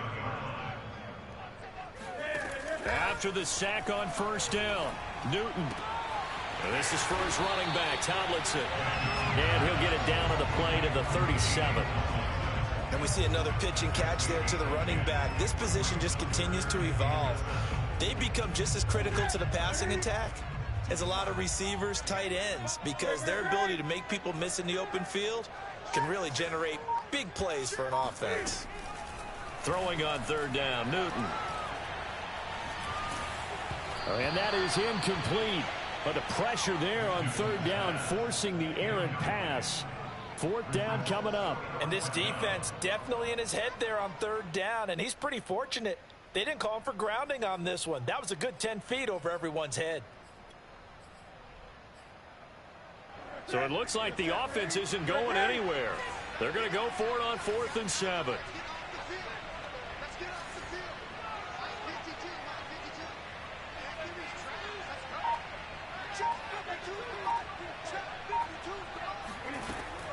After the sack on 1st down, Newton. This is for his running back, Tomlinson. And he'll get it down to the plate of the 37. And we see another pitch and catch there to the running back. This position just continues to evolve. They become just as critical to the passing attack as a lot of receivers, tight ends, because their ability to make people miss in the open field can really generate big plays for an offense. Throwing on third down, Newton. And that is incomplete. But the pressure there on third down, forcing the errant pass. Fourth down coming up. And this defense definitely in his head there on third down, and he's pretty fortunate. They didn't call him for grounding on this one. That was a good 10 feet over everyone's head. So it looks like the offense isn't going anywhere. They're going to go for it on 4th and 7.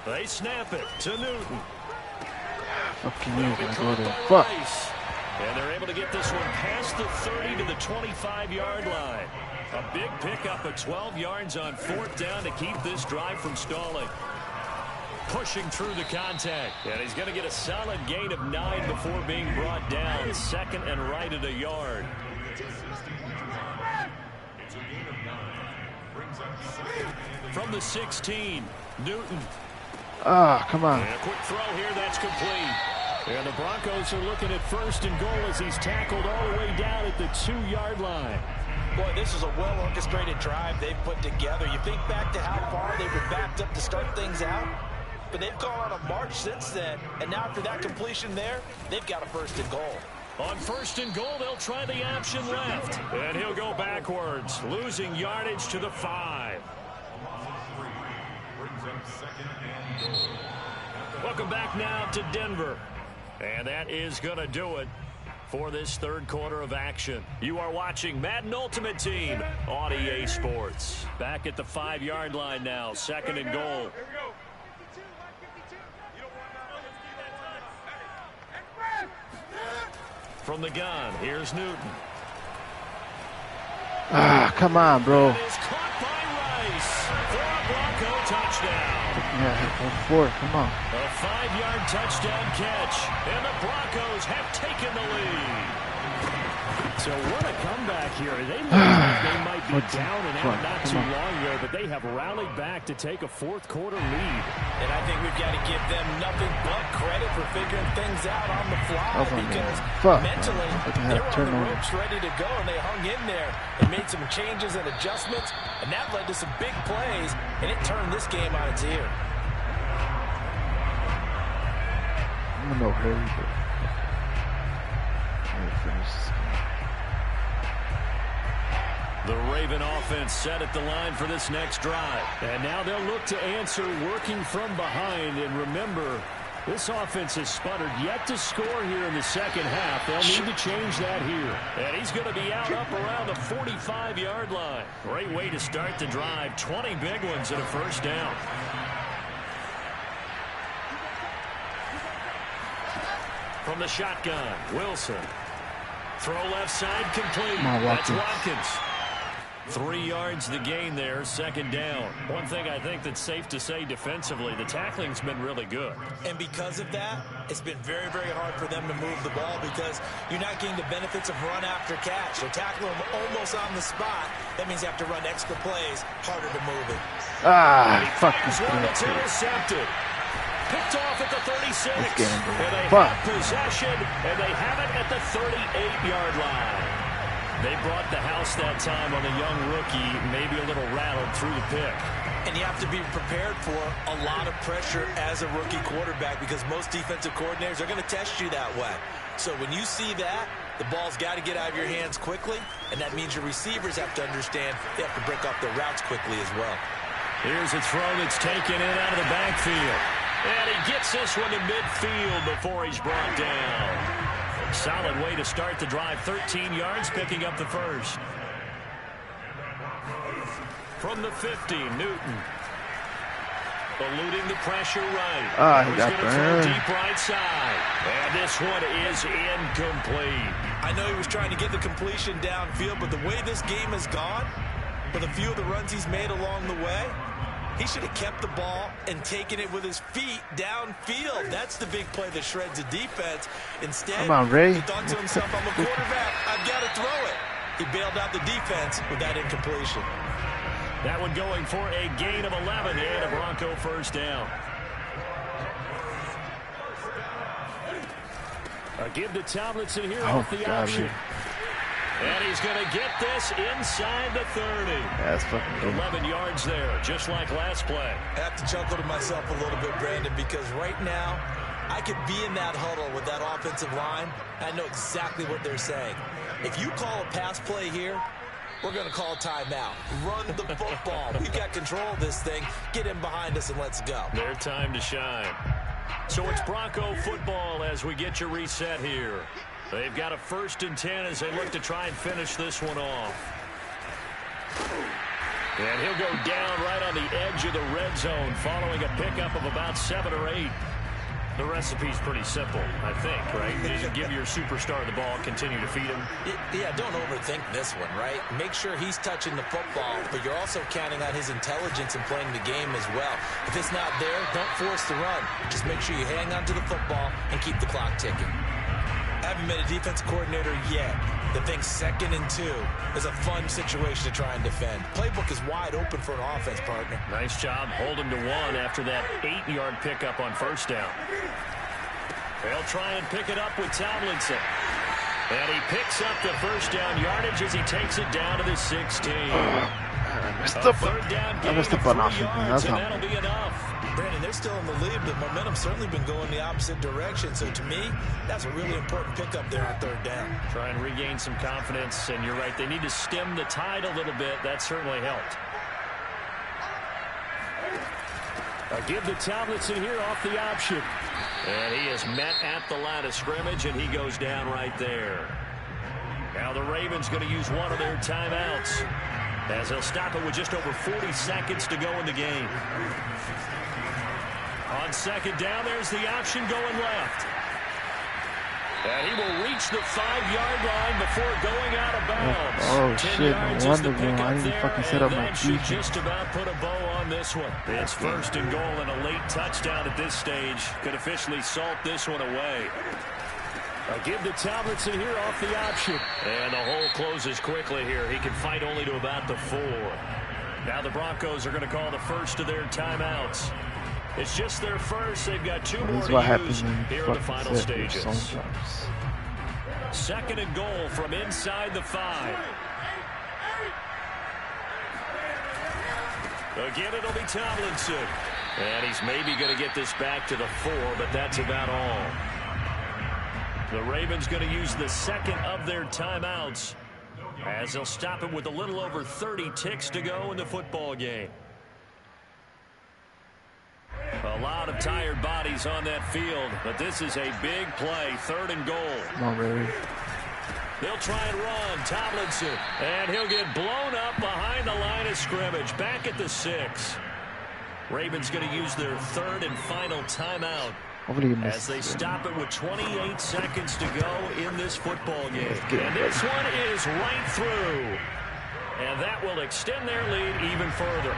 They snap it to Newton. Fucking you, gonna go there. Fuck. And they're able to get this one past the 30 to the 25-yard line. A big pickup of 12 yards on 4th down to keep this drive from stalling. Pushing through the contact. And he's going to get a solid gain of 9 before being brought down. Second and right at a yard. From the 16, Newton. Ah, come on. And a quick throw here, that's complete. And the Broncos are looking at 1st and goal as he's tackled all the way down at the 2-yard line. Boy, this is a well-orchestrated drive they've put together. You think back to how far they were backed up to start things out, but they've gone on a march since then. And now after that completion there, they've got a 1st and goal. On 1st and goal, they'll try the option left. And he'll go backwards, losing yardage to the 5. Welcome back now to Denver. And that is going to do it for this third quarter of action. You are watching Madden Ultimate Team on EA Sports. Back at the 5-yard line now, 2nd and goal. From the gun, here's Newton. Ah, come on, bro. It is caught by Rice for a Bronco touchdown. Yeah, go for it. Come on. A 5-yard touchdown catch, and the Broncos have taken the lead. So what a comeback here. They look like they might be down and out not too long ago, but they have rallied back to take a fourth quarter lead. And I think we've got to give them nothing but credit for figuring things out on the fly, because mentally they were on the ropes ready to go, and they hung in there and made some changes and adjustments, and that led to some big plays, and it turned this game on its ear. I'm in no hurry, but finish this game. The Raven offense set at the line for this next drive. And now they'll look to answer working from behind. And remember, this offense has sputtered yet to score here in the second half. They'll need to change that here. And he's going to be out up around the 45-yard line. Great way to start the drive. 20 big ones and a first down. From the shotgun, Wilson. Throw left side complete. That's Watkins. 3 yards the gain there, second down. One thing I think that's safe to say defensively, the tackling's been really good. And because of that, it's been very, very hard for them to move the ball because you're not getting the benefits of run after catch. They're tackling them almost on the spot. That means you have to run extra plays, harder to move it. Fuck this one. It's intercepted. Picked off at the 36. And they have possession, and they have it at the 38-yard line. They brought the house that time on a young rookie, maybe a little rattled through the pick. And you have to be prepared for a lot of pressure as a rookie quarterback because most defensive coordinators are going to test you that way. So when you see that, the ball's got to get out of your hands quickly, and that means your receivers have to understand they have to break off their routes quickly as well. Here's a throw that's taken in out of the backfield. And he gets this one to midfield before he's brought down. Solid way to start the drive. 13 yards, picking up the first. From the 50, Newton. Eluding the pressure right. He got burned. Deep right side. And this one is incomplete. I know he was trying to get the completion downfield, but the way this game has gone, with a few of the runs he's made along the way, he should have kept the ball and taken it with his feet downfield. That's the big play that shreds the defense. Instead, come on, Ray. He thought to himself, I'm a quarterback. I've got to throw it. He bailed out the defense with that incompletion. That one going for a gain of 11 and a Bronco first down. A give to Tomlinson here off the option. And he's going to get this inside the 30. That's fucking good. 11 yards there, just like last play. I have to chuckle to myself a little bit, Brandon, because right now I could be in that huddle with that offensive line. I know exactly what they're saying. If you call a pass play here, we're going to call timeout. Run the football. We've got control of this thing. Get in behind us and let's go. Their time to shine. So it's Bronco football as we get you reset here. They've got a 1st and 10 as they look to try and finish this one off. And he'll go down right on the edge of the red zone following a pickup of about 7 or 8. The recipe's pretty simple, I think, right? Just give your superstar the ball, continue to feed him. Yeah, don't overthink this one, right? Make sure he's touching the football, but you're also counting on his intelligence in playing the game as well. If it's not there, don't force the run. Just make sure you hang on to the football and keep the clock ticking. I haven't been a defense coordinator yet that thinks 2nd and 2 is a fun situation to try and defend. Playbook is wide open for an offense, partner. Nice job holding to 1 after that 8-yard pickup on 1st down. They'll try and pick it up with Tomlinson. And he picks up the 1st down yardage as he takes it down to the 16. I messed up on offense. And that'll be enough. Brandon, they're still in the lead, but momentum's certainly been going the opposite direction. So to me, that's a really important pickup there on 3rd down. Try and regain some confidence, and you're right, they need to stem the tide a little bit. That certainly helped. A give to Tomlinson here off the option. And he is met at the line of scrimmage, and he goes down right there. Now the Ravens going to use one of their timeouts as they'll stop it with just over 40 seconds to go in the game. On 2nd down, there's the option going left. And he will reach the 5-yard line before going out of bounds. Oh shit, no wonder, I didn't fucking set up my should just about put a bow on this one. It's 1st and goal and a late touchdown at this stage. Could officially salt this one away. A give to Tomlinson here off the option. And the hole closes quickly here. He can fight only to about the 4. Now the Broncos are going to call the first of their timeouts. It's just their first. They've got 2 more to use here in the final stages. 2nd and goal from inside the 5. Again, it'll be Tomlinson. And he's maybe going to get this back to the 4, but that's about all. The Ravens going to use the 2nd of their timeouts as they'll stop it with a little over 30 ticks to go in the football game. A lot of tired bodies on that field, but this is a big play. 3rd and goal. Come on, Ray. They'll try and run. Tomlinson. And he'll get blown up behind the line of scrimmage. Back at the 6. Ravens going to use their 3rd and final timeout as they stop it with 28 seconds to go in this football game. And this one is right through. And that will extend their lead even further.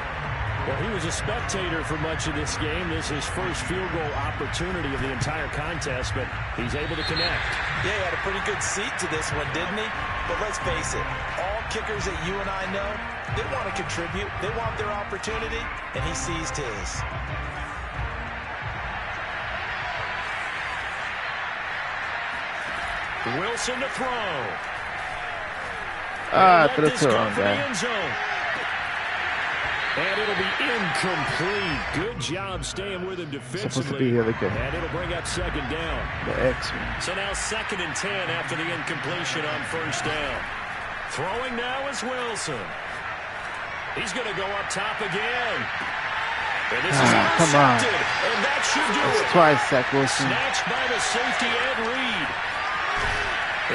Well, he was a spectator for much of this game. This is his first field goal opportunity of the entire contest, but he's able to connect. Yeah, he had a pretty good seat to this one, didn't he? But let's face it, all kickers that you and I know, they want to contribute. They want their opportunity, and he seized his. Wilson to throw. Threw it to the wrong guy. And it'll be incomplete. Good job staying with him defensively. Supposed to be the other guy. And it'll bring up 2nd down. The X-Men. So now 2nd and 10 after the incompletion on 1st down. Throwing now is Wilson. He's going to go up top again. And this is come on. And that should do it. Twice, Zach Wilson. Snatched by the safety Ed Reed.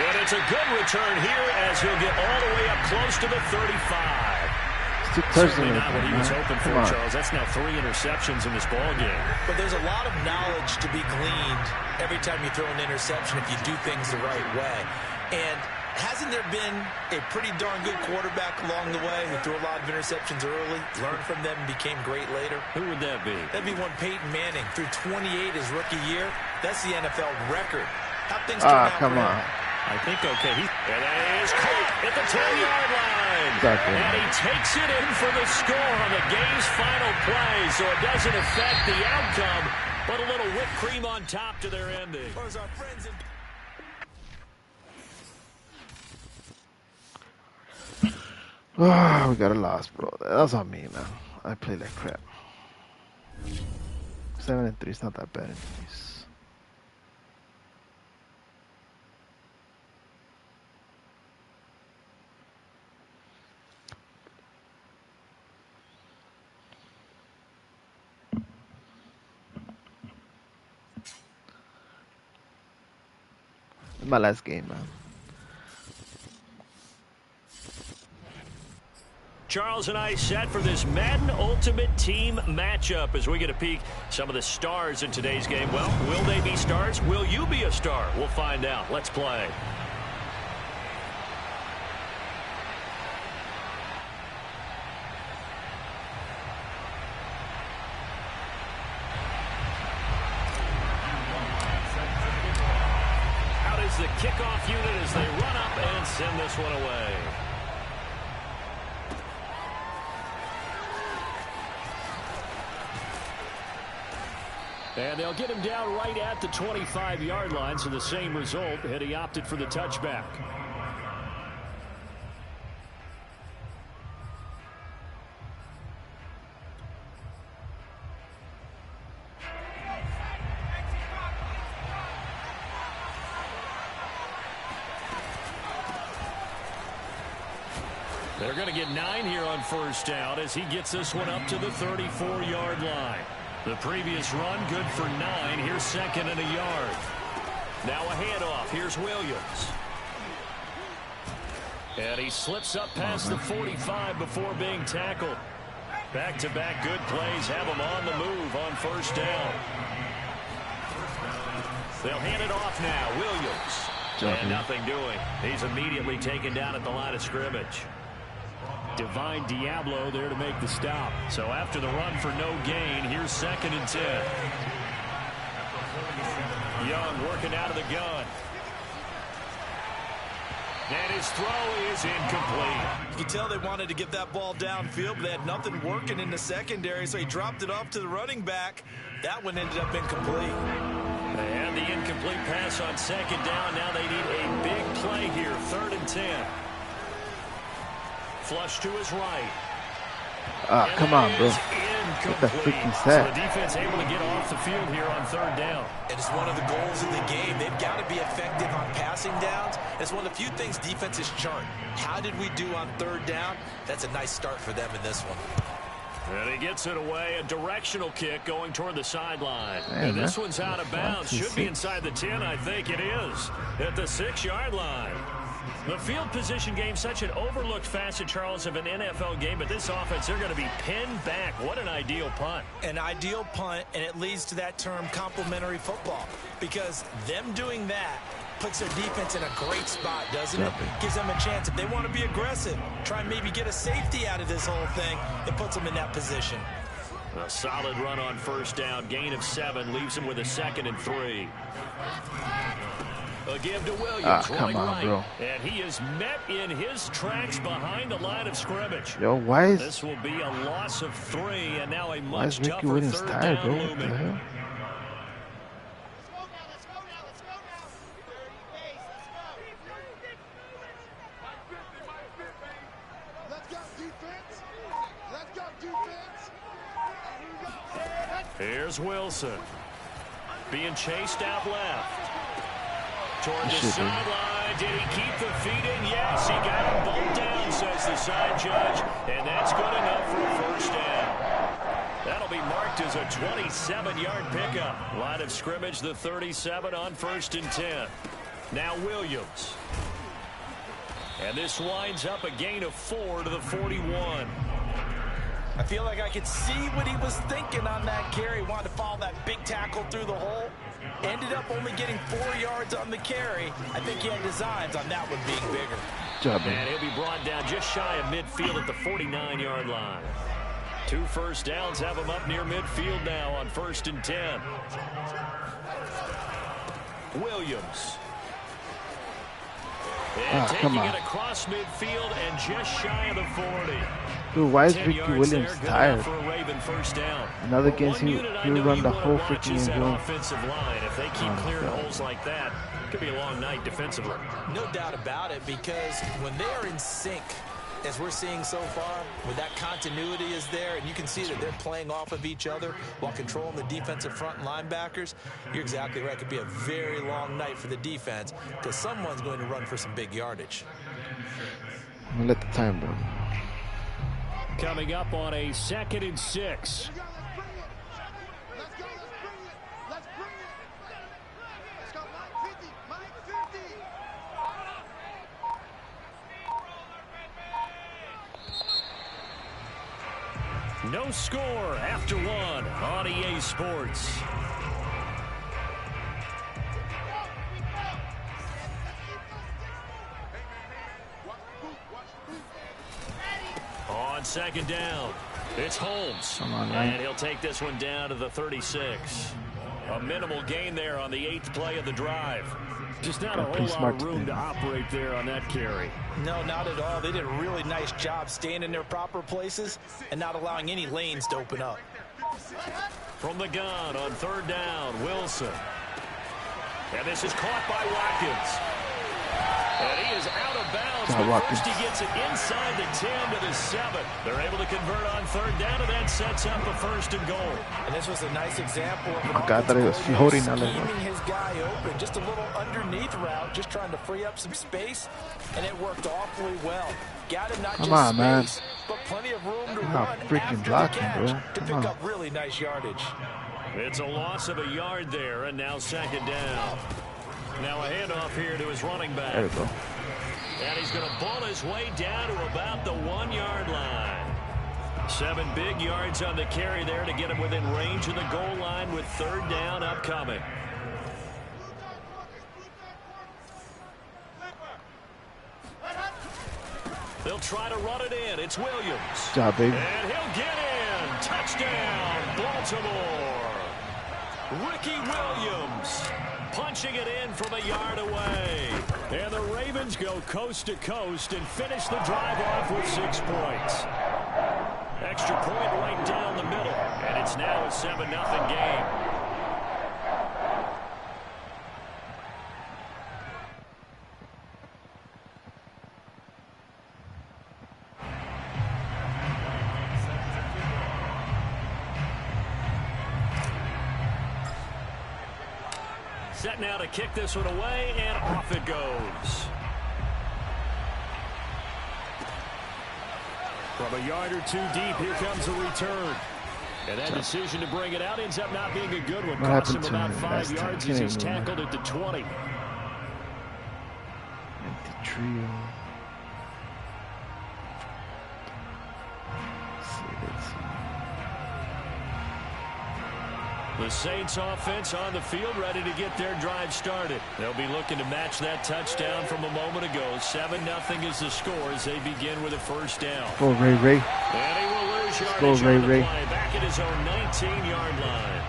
And it's a good return here as he'll get all the way up close to the 35. Certainly not what he was hoping for, Charles. That's now 3 interceptions in this ball game. But there's a lot of knowledge to be gleaned every time you throw an interception if you do things the right way. And hasn't there been a pretty darn good quarterback along the way who threw a lot of interceptions early, learned from them, and became great later? Who would that be? That'd be one Peyton Manning. Threw 28 his rookie year. That's the NFL record. How things turn out come on. I think okay. And it is caught at the 10-yard line. Exactly. And he takes it in for the score on the game's final play. So it doesn't affect the outcome, but a little whipped cream on top to their ending. Oh, we got a loss, bro. That's on me, man. I play like crap. 7-3 is not that bad anyways. My last game, man. Charles and I set for this Madden Ultimate Team matchup as we get a peek some of the stars in today's game. Well, will they be stars? Will you be a star? We'll find out. Let's play. Out is the kickoff unit as they run up and send this one away. And they'll get him down right at the 25-yard line, so the same result, and he opted for the touchback. They're going to get 9 here on first down as he gets this one up to the 34-yard line. The previous run, good for 9. Here's 2nd and a yard. Now a handoff. Here's Williams. And he slips up past the 45 before being tackled. Back-to-back good plays have him on the move on first down. They'll hand it off now. Williams. And nothing doing. He's immediately taken down at the line of scrimmage. Divine Diablo there to make the stop. So after the run for no gain, here's 2nd and 10. Young working out of the gun. And his throw is incomplete. You can tell they wanted to get that ball downfield, but they had nothing working in the secondary, so he dropped it off to the running back. That one ended up incomplete. They had the incomplete pass on 2nd down. Now they need a big play here, 3rd and 10. Flush to his right. Come on, bro. What the freaking sack? So the defense able to get off the field here on 3rd down. It is one of the goals of the game. They've got to be effective on passing downs. It's one of the few things defenses chart. How did we do on 3rd down? That's a nice start for them in this one. And he gets it away. A directional kick going toward the sideline. And this one's out of bounds. Should be inside the 10. I think it is. At the 6-yard line. The field position game, such an overlooked facet, Charles, of an NFL game, but this offense, they're going to be pinned back. What an ideal punt. An ideal punt, and it leads to that term complementary football, because them doing that puts their defense in a great spot, doesn't it? Gives them a chance. If they want to be aggressive, try and maybe get a safety out of this whole thing, it puts them in that position. A solid run on first down. Gain of 7 leaves him with a 2nd and 3. A give to Williams. Come on, bro. And he is met in his tracks behind the line of scrimmage. Yo, why is this will be a loss of 3, and now a much tougher Williams 3rd tired, down bro? looming. What the hell? Here's Wilson. Being chased out left. Toward the sideline. Did he keep the feet in? Yes, he got them both down, says the side judge. And that's good enough for a first down. That'll be marked as a 27-yard pickup. Line of scrimmage, the 37 on 1st and 10. Now Williams. And this winds up a gain of 4 to the 41. I feel like I could see what he was thinking on that carry. Wanted to follow that big tackle through the hole. Ended up only getting 4 yards on the carry. I think he had designs on that one being bigger. And he'll be brought down just shy of midfield at the 49-yard line. 2 first downs have him up near midfield now on 1st and 10. Williams. And taking it across midfield and just shy of the 40. Dude, why is Ricky Williams tired? In other games, he'll run the whole freaking game. Offensive line. If they keep clearing holes like that, it could be a long night defensively. No doubt about it, because when they are in sync, as we're seeing so far, when that continuity is there, and you can see that they're playing off of each other while controlling the defensive front linebackers, you're exactly right. It could be a very long night for the defense because someone's going to run for some big yardage. I'm going to let the time run. Coming up on a 2nd and 6. No score after 1 on EA Sports. On 2nd down, it's Holmes. And he'll take this one down to the 36. A minimal gain there on the 8th play of the drive. Just not a whole lot of room to operate there on that carry. No, not at all. They did a really nice job staying in their proper places and not allowing any lanes to open up. From the gun on 3rd down, Wilson. And this is caught by Watkins. And he is out of bounds, but first he gets it inside the 10 to the 7. They're able to convert on 3rd down, and that sets up a 1st and goal. And this was a nice example of scheming his guy open. Just a little underneath route, just trying to free up some space, and it worked awfully well. Got him not just space, but plenty of room to run freaking blocking, bro. To pick up really nice yardage. It's a loss of a yard there, and now 2nd down. Now a handoff here to his running back. There we go. And he's going to ball his way down to about the 1-yard line. 7 big yards on the carry there to get him within range of the goal line with 3rd down upcoming. They'll try to run it in. It's Williams. Good job, baby. And he'll get in. Touchdown, Baltimore. Ricky Williams punching it in from a yard away. And the Ravens go coast to coast and finish the drive off with 6 points. Extra point right down the middle. And it's now a 7-0 game. Set now to kick this one away, and off it goes. From a yard or 2 deep, here comes a return. And that decision to bring it out ends up not being a good one. Costs him about 5 yards as he's tackled at the 20. Empty trio. Let's see. The Saints offense on the field ready to get their drive started. They'll be looking to match that touchdown from a moment ago. 7-0 is the score as they begin with a 1st down. Go Ray. And he will lose yardage on the play back at his own 19-yard line.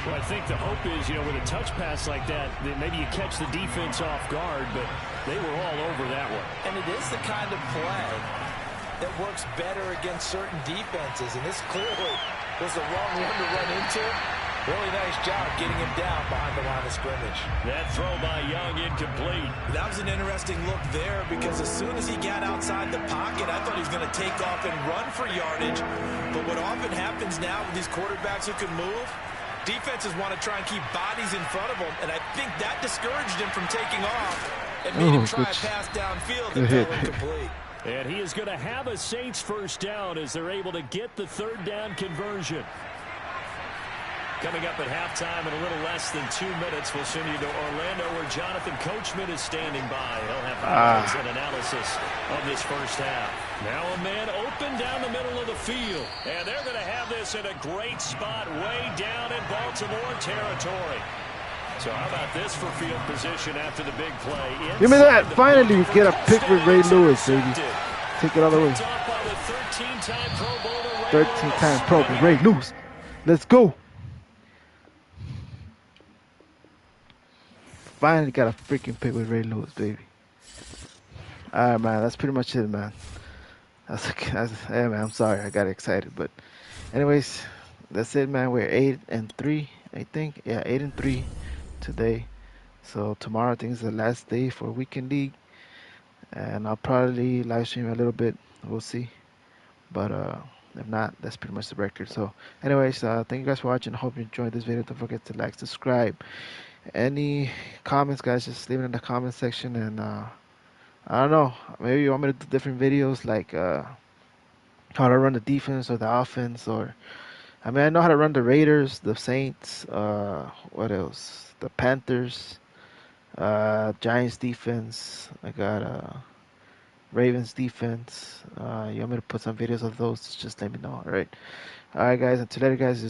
Well, I think the hope is, with a touch pass like that maybe you catch the defense off guard, but they were all over that one. And it is the kind of play that works better against certain defenses, and this clearly was the wrong one to run into. Really nice job getting him down behind the line of scrimmage. That throw by Young incomplete. That was an interesting look there because as soon as he got outside the pocket, I thought he was going to take off and run for yardage. But what often happens now with these quarterbacks who can move, defenses want to try and keep bodies in front of them, and I think that discouraged him from taking off and made him try a pass downfield and fell incomplete. And he is going to have a Saints 1st down as they're able to get the 3rd down conversion. Coming up at halftime in a little less than 2 minutes, we'll send you to Orlando where Jonathan Coachman is standing by. He'll have highlights and analysis of this 1st half. Now a man open down the middle of the field. And they're going to have this in a great spot way down in Baltimore territory. So how about this for field position after the big play? Give me that. Finally, you get a pick with Ray Lewis, baby. Take it all the way. 13-time Pro Bowl Ray Lewis. Let's go. Finally got a freaking pick with Ray Lewis, baby. All right, man. That's pretty much it, man. Hey, man. I'm sorry. I got excited, but anyways, that's it, man. We're 8-3, I think. Yeah, 8-3 today. So tomorrow, I think, is the last day for Weekend League, and I'll probably live stream a little bit. We'll see, but if not, that's pretty much the record. So anyways, thank you guys for watching. I hope you enjoyed this video. Don't forget to like, subscribe. Any comments, guys, just leave it in the comment section. And I don't know, maybe you want me to do different videos, like how to run the defense or the offense, or I mean, I know how to run the Raiders, the Saints, what else, the Panthers, Giants defense. I got Ravens defense. You want me to put some videos of those? Just let me know. All right, guys. Until later, guys.